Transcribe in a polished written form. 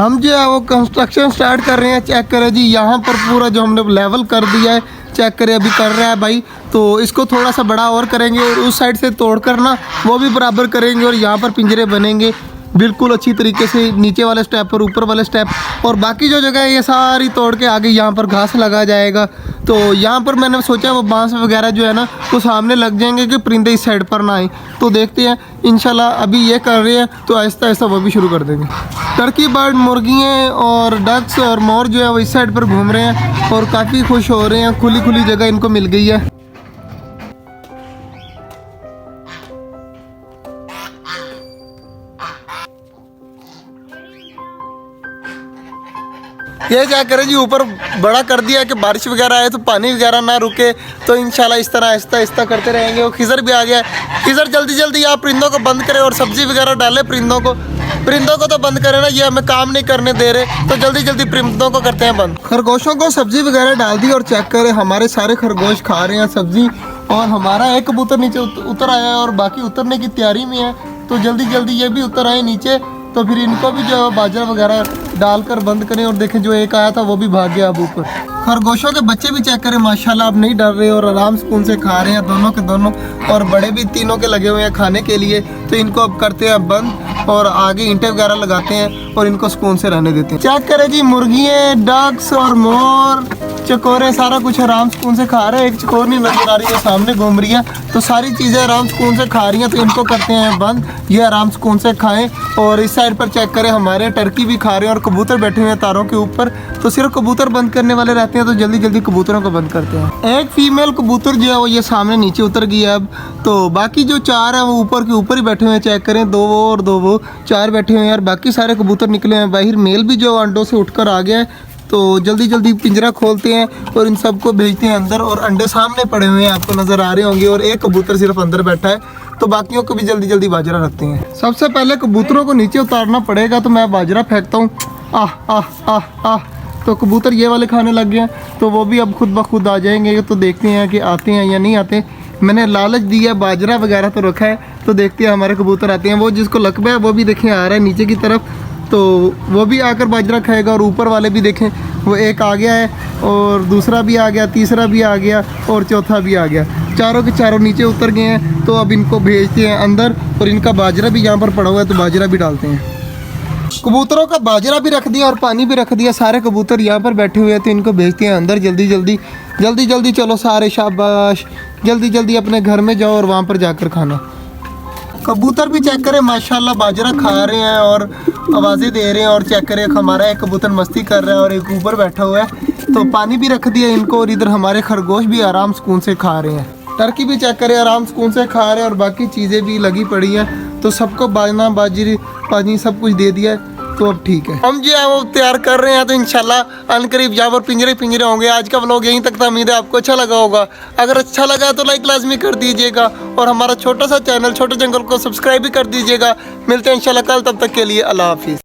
हम जो है वो कंस्ट्रक्शन स्टार्ट कर रहे हैं। चेक करें जी, यहाँ पर पूरा जो हमने लेवल कर दिया है, चेक करें अभी कर रहा है भाई। तो इसको थोड़ा सा बड़ा और करेंगे और उस साइड से तोड़ कर ना वो भी बराबर करेंगे और यहाँ पर पिंजरे बनेंगे बिल्कुल अच्छी तरीके से, नीचे वाले स्टेप और ऊपर वाले स्टेप। और बाकी जो जगह है ये सारी तोड़ के आगे यहाँ पर घास लगा जाएगा। तो यहाँ पर मैंने सोचा वो बांस वगैरह जो है ना वो सामने लग जाएंगे कि परिंदे इस साइड पर ना आए। तो देखते हैं इंशाल्लाह, अभी ये कर रहे हैं तो आहिस्ता आहिस्ता वो भी शुरू कर देंगे। टर्की बर्ड, मुर्गियाँ और डक्स और मोर जो है वो इस साइड पर घूम रहे हैं और काफ़ी खुश हो रहे हैं, खुली खुली जगह इनको मिल गई है। ये क्या करें जी, ऊपर बड़ा कर दिया कि बारिश वगैरह आए तो पानी वगैरह ना रुके। तो इंशाल्लाह इस तरह आहिस्ता आहिस्ता करते रहेंगे। और खिज़र भी आ गया है। खिज़र जल्दी जल्दी आप परिंदों को बंद करें और सब्ज़ी वगैरह डालें परिंदों को तो बंद करें ना, ये हमें काम नहीं करने दे रहे। तो जल्दी जल्दी परिंदों को करते हैं बंद। खरगोशों को सब्ज़ी वगैरह डाल दी और चेक करें हमारे सारे खरगोश खा रहे हैं सब्ज़ी। और हमारा एक कबूतर नीचे उतर आया है और बाकी उतरने की तैयारी में है। तो जल्दी जल्दी ये भी उतर आए नीचे। तो फिर इनको भी जो बाजरा वगैरह डालकर बंद करें। और देखें जो एक आया था वो भी भाग गया अब ऊपर। खरगोशों के बच्चे भी चेक करें माशाल्लाह अब नहीं डर रहे और आराम सुकून से खा रहे हैं दोनों के दोनों। और बड़े भी तीनों के लगे हुए हैं खाने के लिए। तो इनको अब करते हैं बंद और आगे ईंटें वगैरह लगाते हैं और इनको सुकून से रहने देते हैं। चेक करें जी, मुर्गियाँ, डक्स और मोर, चकोरे सारा कुछ आराम सुकून से खा रहे हैं। एक चकोर नहीं नजर आ रही है, सामने घूम रही है। तो सारी चीज़ें आराम सुकून से खा रही हैं। तो इनको करते हैं बंद, ये आराम सुकून से खाएं। और इस साइड पर चेक करें हमारे टर्की भी खा रहे हैं और कबूतर बैठे हुए हैं तारों के ऊपर। तो सिर्फ कबूतर बंद करने वाले रहते हैं। तो जल्दी जल्दी कबूतरों को बंद करते हैं। एक फीमेल कबूतर जो है वो ये सामने नीचे उतर गई है अब। तो बाकी जो चार है वो ऊपर के ऊपर ही बैठे हुए हैं। चेक करें, दो वो और दो वो, चार बैठे हुए हैं। और बाकी सारे कबूतर निकले हैं बाहर। मेल भी जो अंडों से उठकर आ गया है। तो जल्दी जल्दी पिंजरा खोलते हैं और इन सबको भेजते हैं अंदर। और अंडे सामने पड़े हुए हैं, आपको नज़र आ रहे होंगे। और एक कबूतर सिर्फ अंदर बैठा है। तो बाकियों को भी जल्दी जल्दी बाजरा रखते हैं। सबसे पहले कबूतरों को नीचे उतारना पड़ेगा। तो मैं बाजरा फेंकता हूँ। आह आह आह आह। तो कबूतर ये वाले खाने लग गए हैं। तो वो भी अब खुद ब खुद आ जाएंगे। तो देखते हैं कि आते हैं या नहीं आते। मैंने लालच दिया, बाजरा वगैरह तो रखा है। तो देखते हैं हमारे कबूतर आते हैं। वो जिसको लकबा है वो भी देखें आ रहा है नीचे की तरफ। तो वो भी आकर बाजरा खाएगा। और ऊपर वाले भी देखें, वो एक आ गया है और दूसरा भी आ गया, तीसरा भी आ गया और चौथा भी आ गया। चारों के चारों नीचे उतर गए हैं। तो अब इनको भेजते हैं अंदर। और इनका बाजरा भी यहाँ पर पड़ा हुआ है तो बाजरा भी डालते हैं। कबूतरों का बाजरा भी रख दिया और पानी भी रख दिया। सारे कबूतर यहाँ पर बैठे हुए हैं। तो इनको भेजते हैं अंदर जल्दी जल्दी जल्दी जल्दी। चलो सारे शाबाश, जल्दी जल्दी अपने घर में जाओ और वहाँ पर जाकर खाना। कबूतर भी चेक करें माशाल्लाह बाजरा खा रहे हैं और आवाज़ें दे रहे हैं। और चेक करें हमारा एक कबूतर मस्ती कर रहा है और एक ऊपर बैठा हुआ है। तो पानी भी रख दिया इनको। और इधर हमारे खरगोश भी आराम सुकून से खा रहे हैं। टर्की भी चेक करें आराम सुकून से खा रहे हैं। और बाकी चीज़ें भी लगी पड़ी हैं। तो सबको बाजना बाजरी पानी सब कुछ दे दिया है। तो अब ठीक है, हम जो है वो तैयार कर रहे हैं। तो इंशाल्लाह अनकरीब यहाँ पर पिंजरे होंगे। आज का व्लॉग यहीं तक था। उम्मीद है आपको अच्छा लगा होगा। अगर अच्छा लगा तो लाइक लाजमी कर दीजिएगा। और हमारा छोटा सा चैनल छोटे जंगल को सब्सक्राइब भी कर दीजिएगा। मिलते हैं इंशाल्लाह कल, तब तक के लिए अल्लाह हाफिज़।